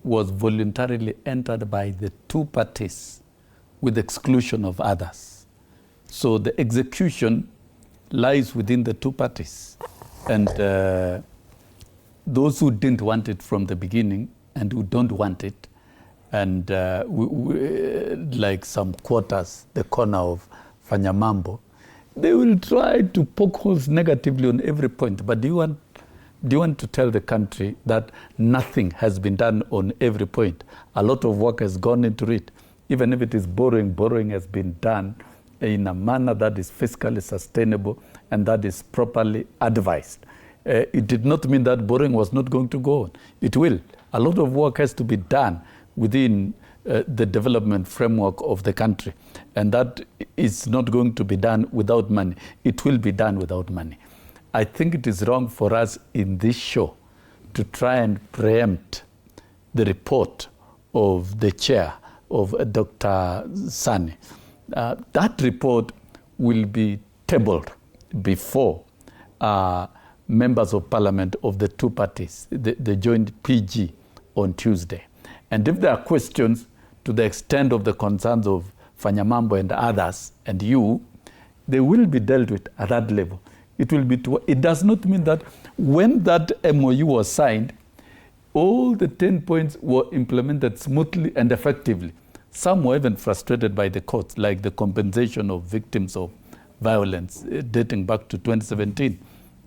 was voluntarily entered by the two parties with exclusion of others. So the execution lies within the two parties. And those who didn't want it from the beginning and who don't want it, and like some quarters, the corner of Fanyamambo, they will try to poke holes negatively on every point. But do you want to tell the country that nothing has been done on every point? A lot of work has gone into it. Even if it is borrowing has been done in a manner that is fiscally sustainable and that is properly advised. It did not mean that borrowing was not going to go on. It will. A lot of work has to be done within the development framework of the country. And that is not going to be done without money. It will be done without money. I think it is wrong for us in this show to try and preempt the report of the chair of Dr. Sani. That report will be tabled before members of parliament of the two parties, the joint PG, on Tuesday. And if there are questions to the extent of the concerns of Fanyamambo and others and you, they will be dealt with at that level. It does not mean that when that MOU was signed, all the 10 points were implemented smoothly and effectively. Some were even frustrated by the courts, like the compensation of victims of violence dating back to 2017.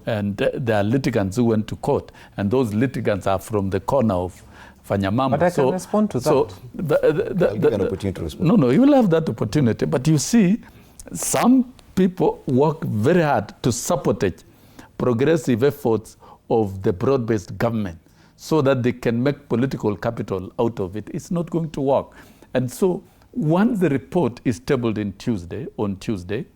And there are litigants who went to court, and those litigants are from the corner of Fanyamambo. But I can respond to that. I'll give an opportunity to respond. No, you will have that opportunity. But you see, some people work very hard to sabotage progressive efforts of the broad-based government so that they can make political capital out of it. It's not going to work. And so once the report is tabled on Tuesday,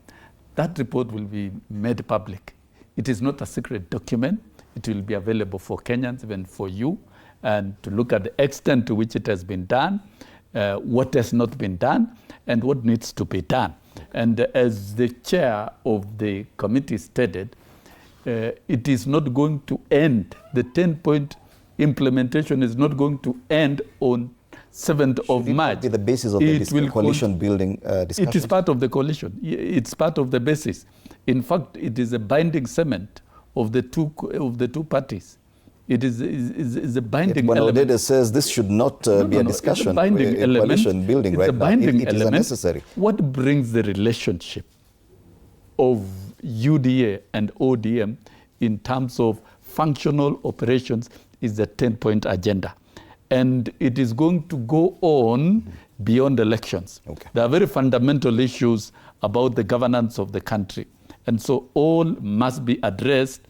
that report will be made public. It is not a secret document. It will be available for Kenyans, even for you, and to look at the extent to which it has been done, what has not been done, and what needs to be done. And as the chair of the committee stated, it is not going to end. The 10-point implementation is not going to end on 7th of March. Be the basis of the coalition building discussion. It is part of the coalition. It's part of the basis. In fact, it is a binding cement of the two parties. It is a binding element. When Odede says this should not be a discussion, it's a binding element. Coalition building it's right a binding now. It is element. unnecessary. What brings the relationship of UDA and ODM in terms of functional operations is the 10-point agenda. And it is going to go on beyond elections. Okay. There are very fundamental issues about the governance of the country. And so all must be addressed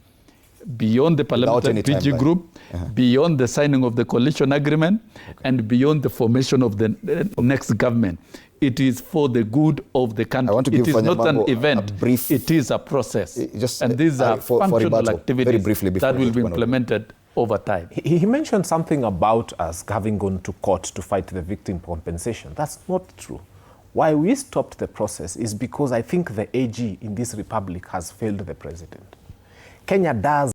beyond the parliamentary PG group, beyond the signing of the coalition agreement, and beyond the formation of the next government. It is for the good of the country. It is not an event. It is a process. And these are functional activities that will be implemented over time. He mentioned something about us having gone to court to fight the victim compensation. That's not true. Why we stopped the process is because I think the AG in this republic has failed the president. Kenya does